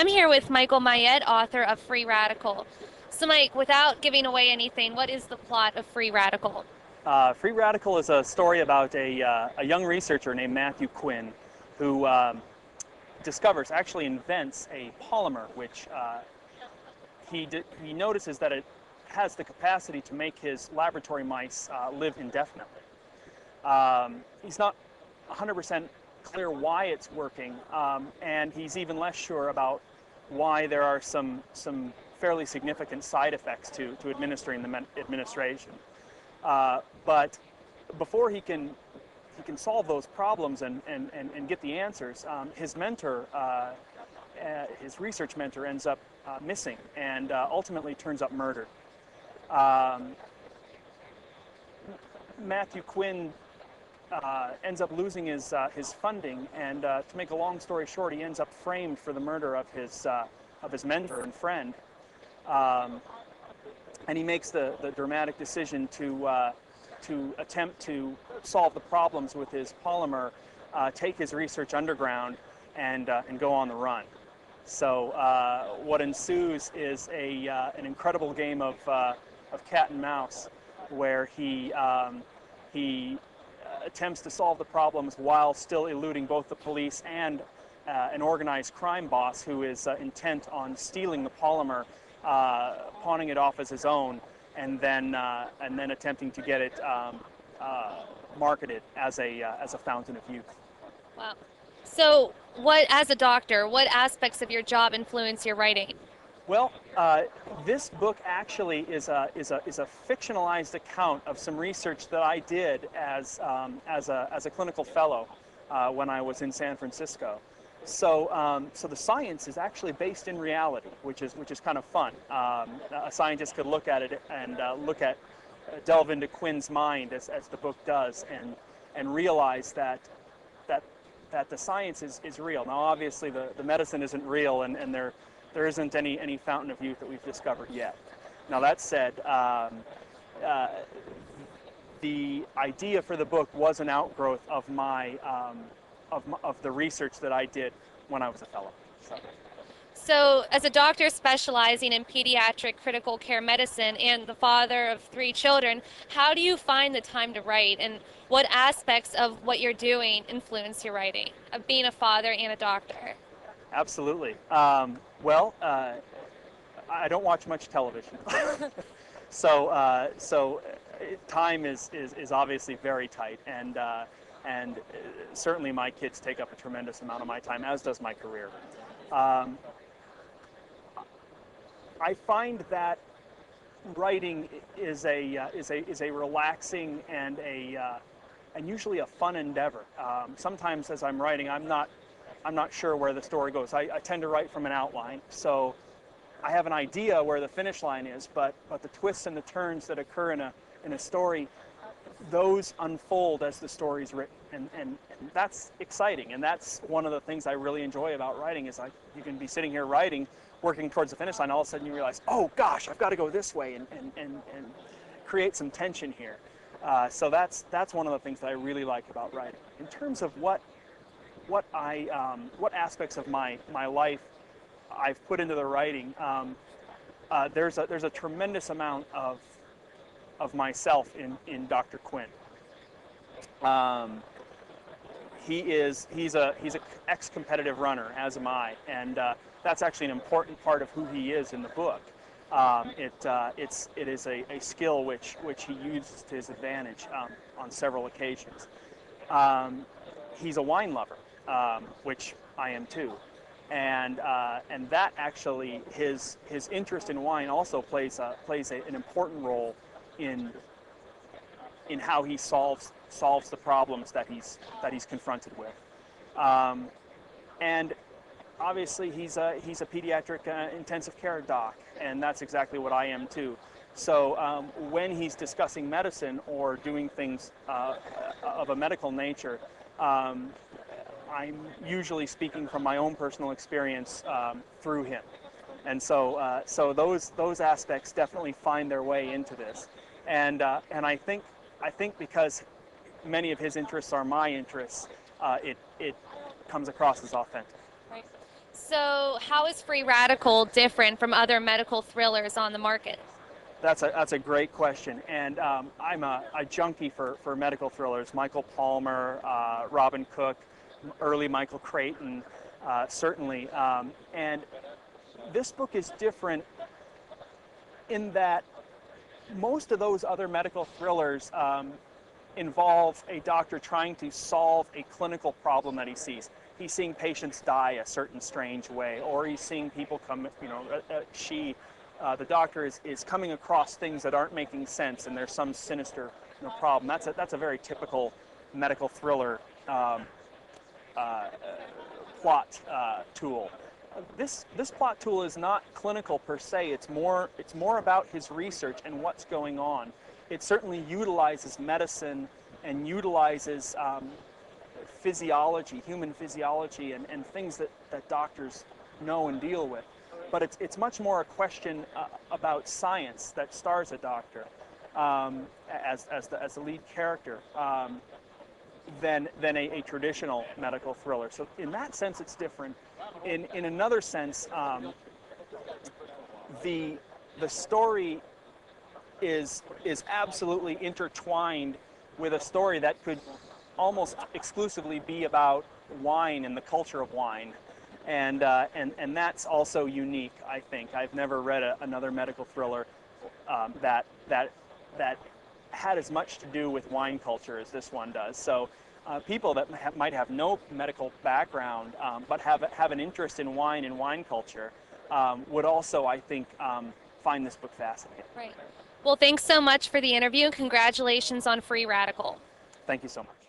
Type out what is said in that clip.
I'm here with Michael Myette, author of Free Radical. So, Mike, without giving away anything, what is the plot of Free Radical? Free Radical is a story about a young researcher named Matthew Quinn who actually invents a polymer which he notices that it has the capacity to make his laboratory mice live indefinitely. He's not 100% clear why it's working, and he's even less sure about why there are some fairly significant side effects to administering the administration. But before he can solve those problems and get the answers, his mentor, his research mentor, ends up missing and ultimately turns up murdered. Matthew Quinn ends up losing his funding, and to make a long story short, he ends up framed for the murder of his mentor and friend. And he makes the dramatic decision to attempt to solve the problems with his polymer, take his research underground, and go on the run. So what ensues is an incredible game of cat and mouse, where he attempts to solve the problems while still eluding both the police and an organized crime boss who is intent on stealing the polymer, pawning it off as his own, and then attempting to get it marketed as a fountain of youth. Wow. So, as a doctor, what aspects of your job influence your writing? Well, this book actually is a fictionalized account of some research that I did as a clinical fellow when I was in San Francisco. So the science is actually based in reality, which is kind of fun. A scientist could look at it and delve into Quinn's mind as the book does, and realize that the science is real. Now, obviously, the medicine isn't real, and there isn't any fountain of youth that we've discovered yet. Now, that said, the idea for the book was an outgrowth of of the research that I did when I was a fellow. So, as a doctor specializing in pediatric critical care medicine and the father of 3 children, how do you find the time to write, and what aspects of what you're doing influence your writing, of being a father and a doctor? Absolutely. I don't watch much television, so time is obviously very tight, and certainly my kids take up a tremendous amount of my time, as does my career. I find that writing is a relaxing and usually a fun endeavor. Sometimes as I'm writing, I'm not sure where the story goes. I tend to write from an outline, so I have an idea where the finish line is, but the twists and the turns that occur in a story, those unfold as the story's written, and that's exciting. And that's one of the things I really enjoy about writing, is like, you can be sitting here writing, working towards the finish line, all of a sudden you realize, oh gosh, I've got to go this way, and create some tension here. So that's one of the things that I really like about writing. In terms of what aspects of my life I've put into the writing, there's a tremendous amount of myself in Dr. Quinn. He's an ex-competitive runner, as am I, and that's actually an important part of who he is in the book. It is a skill which he uses to his advantage on several occasions. He's a wine lover, which I am too, and that actually, his interest in wine also plays an important role in how he solves the problems that he's confronted with. And obviously he's a pediatric intensive care doc, and that's exactly what I am too. So when he's discussing medicine or doing things of a medical nature, I'm usually speaking from my own personal experience through him. And so those aspects definitely find their way into this. And I think because many of his interests are my interests, it comes across as authentic. Right. So, how is Free Radical different from other medical thrillers on the market? That's a great question, and I'm a junkie for medical thrillers. Michael Palmer, Robin Cook, early Michael Creighton, certainly. And this book is different in that most of those other medical thrillers involve a doctor trying to solve a clinical problem that he sees. He's seeing patients die a certain strange way, or he's seeing people come, the doctor is coming across things that aren't making sense, and there's some sinister problem. That's a very typical medical thriller plot tool. This plot tool is not clinical per se. It's more about his research and what's going on. It certainly utilizes medicine and utilizes physiology, human physiology, and things that doctors know and deal with. But it's much more a question about science that stars a doctor as the lead character. Than a traditional medical thriller. So in that sense, it's different. In another sense, the story is absolutely intertwined with a story that could almost exclusively be about wine and the culture of wine, and that's also unique. I think I've never read another medical thriller that had as much to do with wine culture as this one does. So people that might have no medical background but have an interest in wine and wine culture would also, I think, find this book fascinating. Right. Well, thanks so much for the interview. Congratulations on Free Radical. Thank you so much.